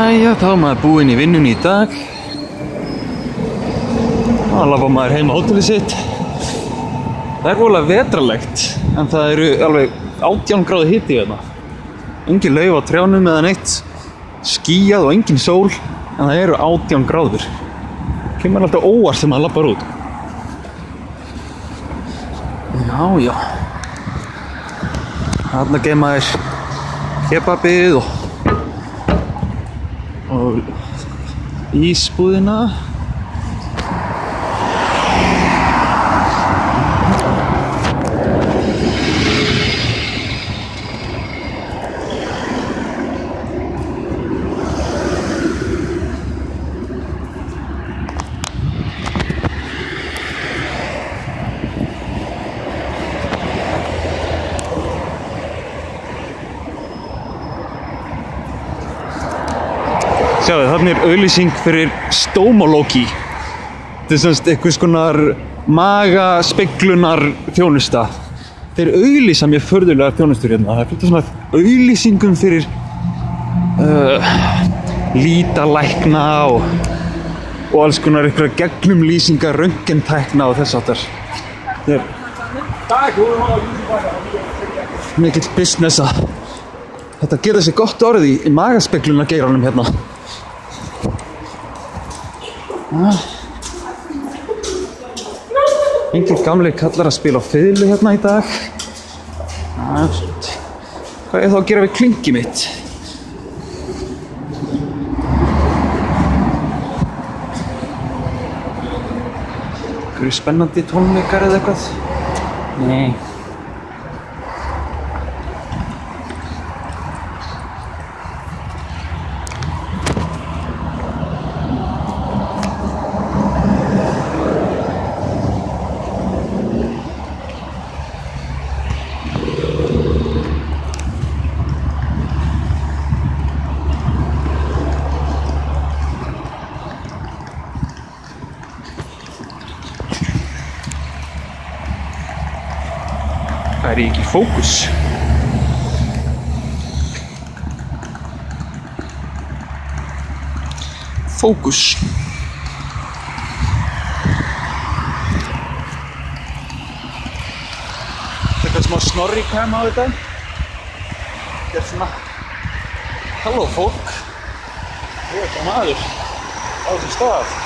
Jæja, þá er maður búinn í vinnunni í dag. Þá labbar maður heim á hótelið sitt. Það er voðalega vetrarlegt, en það eru alveg 18 gráðu hiti hérna. Engin lauf á trjánum eða neitt. Skýjað og engin sól, en það eru 18 gráður. Kemur alltaf óvart þegar maður labbar út. Já. Þarna gerir maður kebabið og ísbúðina. Sjáðu, þarna er auglýsing fyrir Stomology. Þetta er semst einhvers konar magaspeglunar þjónusta. Þeir auglýsa mjög furðulegar þjónustur hérna. Það er fullt af svona auglýsingum fyrir lítalækna og alls konar einhverja gegnumlýsingar, röntgentækna og þess áttar. Þetta er mikill business að þetta gera sér gott orð í magaspeglunar-geiranum hérna. Engir gamlir kallar að spila á fiðlu hérna í dag. Hvað er þá að gera við klingið mitt? Einhverju spennandi tónleikar eða eitthvað? Nei. Það er ekki fókus. Fókus. Þetta er smá snorri-cam á þetta. Þetta er svona halló fólk. Þú ert maður á þessum stað.